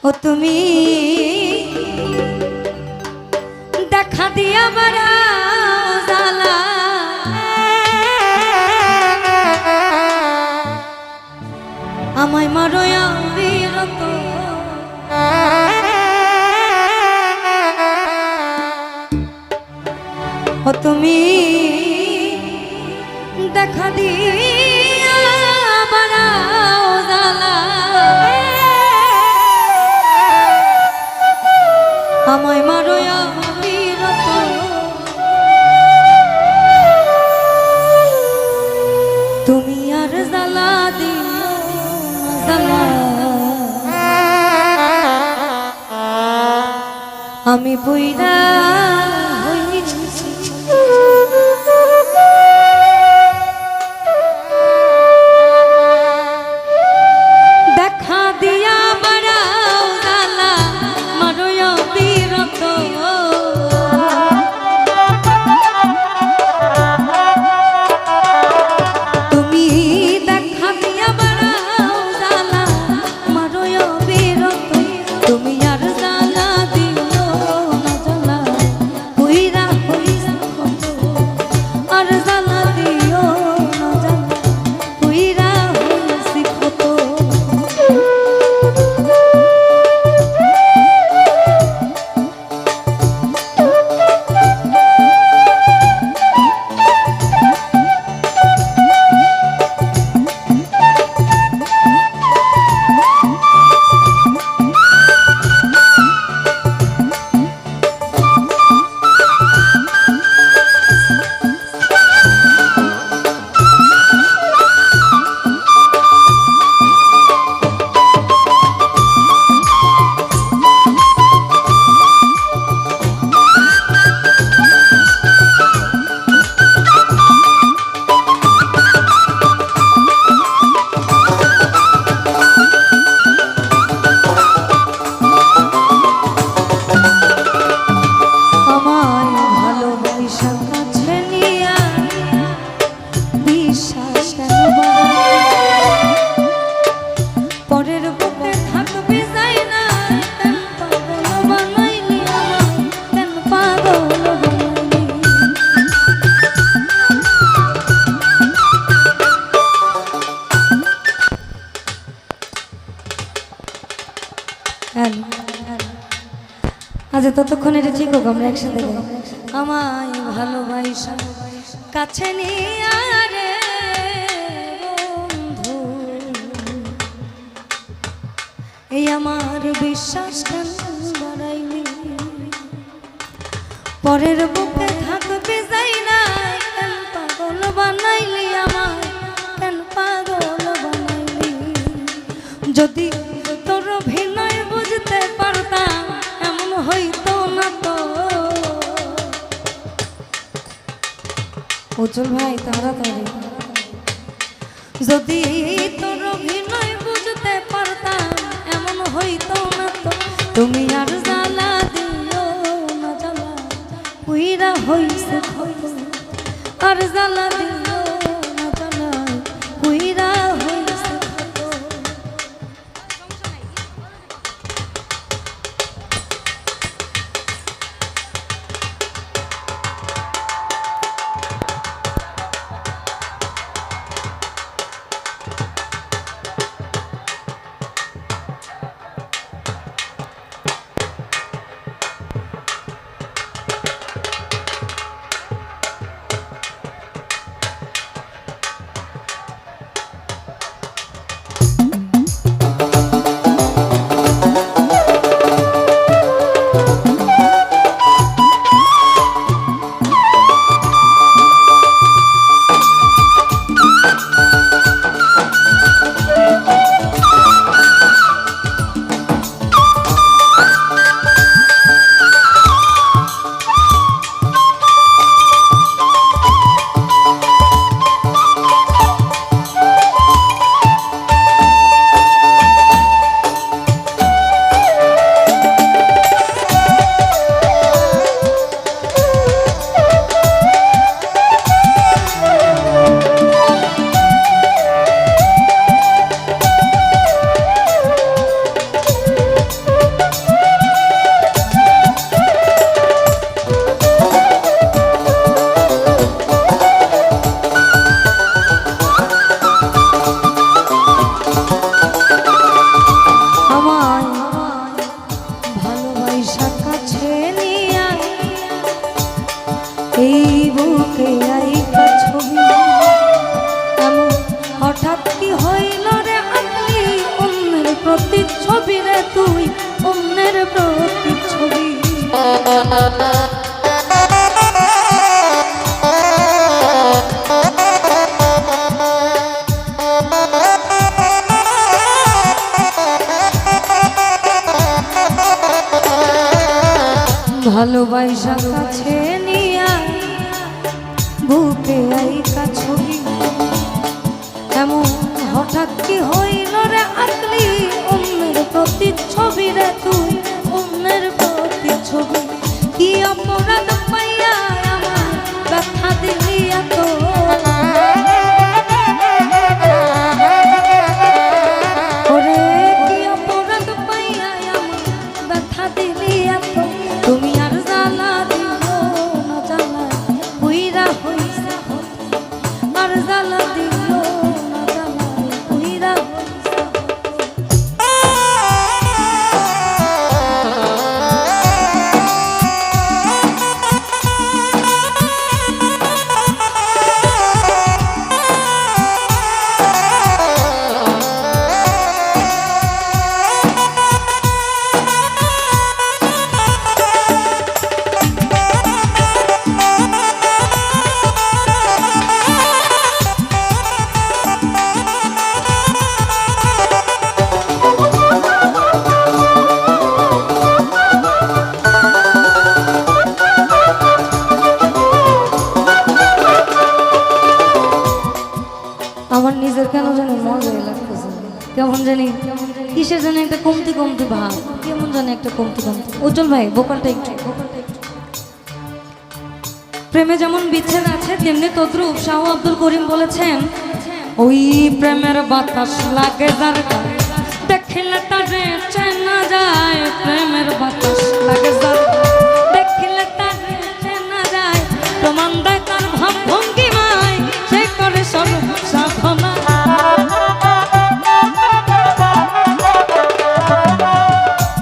ও তুমি দেখা দিয়া বাড়াও জ্বালা আমায় মারোয় বিরত ও তুমি দেখা দিয়া বাড়াও জ্বালা আমায় মারোয় বিরত তুমি আর জ্বালা দিও জ্বালা আমি বুইরা হইছি দেখা দিয়া বাড়াও জ্বালা মারোয় বিরত তুমি দেখা দিয়া বাড়াও জ্বালা মারোয় বিরত তুমি আর জ্বালা দিও না জ্বালা বুইরা হইছি কত আর জ্বালা দিও না জ্বালা বুইরা হইছি কত আজ ততক্ষণ এটা ঠিক হোক আমরা একসাথে আমায় ভালোবাসা কাছে নিয়ে রে বন্ধু এই আমার বিশ্বাস কেন বাড়াইলি পরের বুকে থাকবে যাই না কেন পাগল বানাইলি আমার কেন পাগল বানাইলি যদি তোর অভিনয় বুঝতে পারতাম এমন হইতো না তো উজ্জ্বল ভাই তাড়াতাড়ি যদি তোর অভিনয় বুঝতে পারতাম এমন হইতো না তো তুমি আর জ্বালা দিও না জ্বালা পুইরা হইছে কত আর জ্বালা দিও না জ্বালা পুইরা হইছে কত রে তুই অন্যের প্রতিচ্ছবি। ভালোবাসা কাছে নিয়া বুকে আইকা ছবি, এমন হঠাৎ কি হইল রে আকলি অন্যের প্রতিচ্ছবি রে তুই অন্যের প্রতিচ্ছবি। কি অপরাধ পাইয়া আমার ব্যথা দিলি এত, ওরে কি অপরাধ পাইয়া আমার ব্যথা দিলি এত। তুমি আর জ্বালা দিও না জ্বালা পুইরা হইছে আর জ্বালা দিও না জ্বালা পুইরা হইছে। আমার নিজের কেন জানি মজাই লাগতেছে, কেমন জানি কিসের জানি একটা কমতি কমতি ভাব, কেমন জানি একটা কমতি কমতি। উজ্জ্বল ভাই ভোকালটা একটু। প্রেমে যেমন বিচ্ছেদ আছে তেমনি তদ্রুপ শাহ আব্দুল করিম বলেছেন, ওই প্রেমের বাতাস লাগে যার গায়ে দেখিলে তারে চেনা যায়। প্রেমের বাতাস লাগে যার গায়ে দেখিলে তারে চেনা যায়। প্রমাণ দেয় তার ভাব ভঙ্গিমায় সে করে সর্ব সাধনা।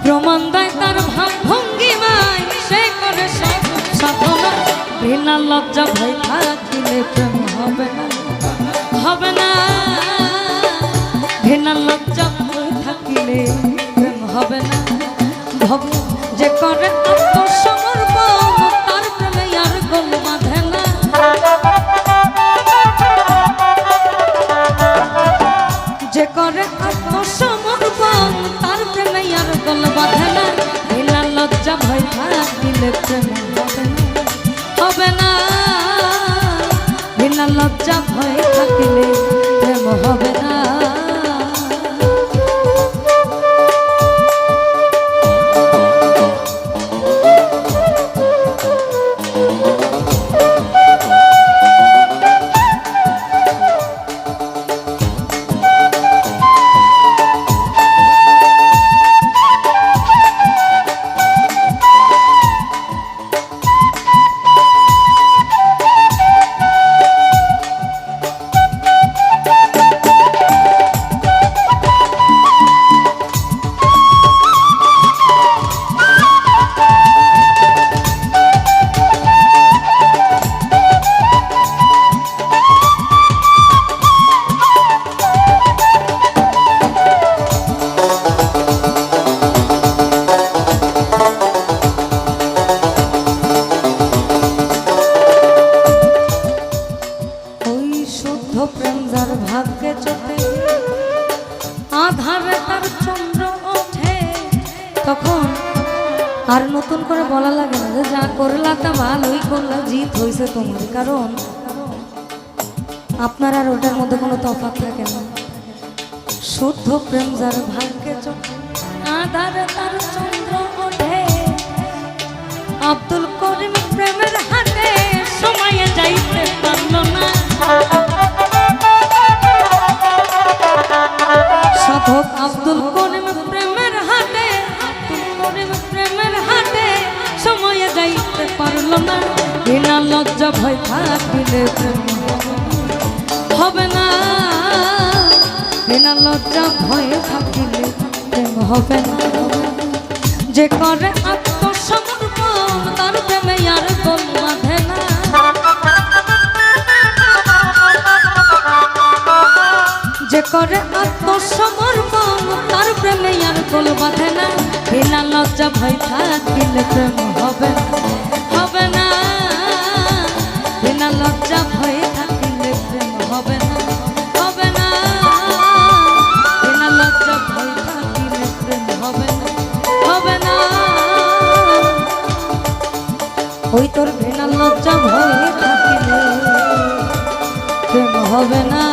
প্রমাণ দেয় তার ভাব ভঙ্গিমায় সে করে সর্ব সাধনা। বিনা লজ্জা ভয় থাকিলে প্রেম হবে না, হবে না। বিনা লজ্জা ভয় থাকিলে প্রেম হবে না। ভব যে করে আত্মসমর্পণ তার প্রেমে আর গোল বাঁধে না। যে করে আত্মসমর্পণ তার প্রেমে আর গোল বাঁধে না। বিনা লজ্জা ভয় থাকিলে প্রেম হবে না, হবে না। বিনা লজ্জা ভয় থাকিলে প্রেম হবে না। প্রেম যার ভাগ্যে চোখে আধারে তার চন্দ্র ওঠে, তখন আর নতুন করে বলা লাগে না যে যা করলা তা ভালোই করলা, জিত হয়েছে তোমার। কারণ আপনার আর ওটার মধ্যে কোনো তফাৎ থাকে না। শুদ্ধ প্রেম যার ভাগ্যে চোখে আধারে তার চন্দ্র ওঠে। আব্দুল করিম প্রেমের হাতে সময়ে যাইতে পারল না। সাধক আব্দুল করিম প্রেমের হাতে, আব্দুল করিম প্রেমের হাতে সময়ে যাইতে পারল না। বিনা লজ্জা ভয় থাকিলে প্রেম হবে না, বিনা লজ্জা ভয় থাকিলে প্রেম হবে না। যে করে আত্মসমর্পণ তার প্রেমে আর গোল বাঁধে না। যে যে করে আত্মসমর্পণ তার প্রেমে আর কোল বাঁধে না। বিনা লজ্জা ভয় থাকিলে প্রেম হবে না, হবে না। বিনা লজ্জা ভয় থাকিলে প্রেম হবে না, হবে না। বিনা লজ্জা ভয় থাকিলে প্রেম হবে না, হবে না। ওই তোর বিনা লজ্জা ভয় থাকিলে প্রেম হবে না।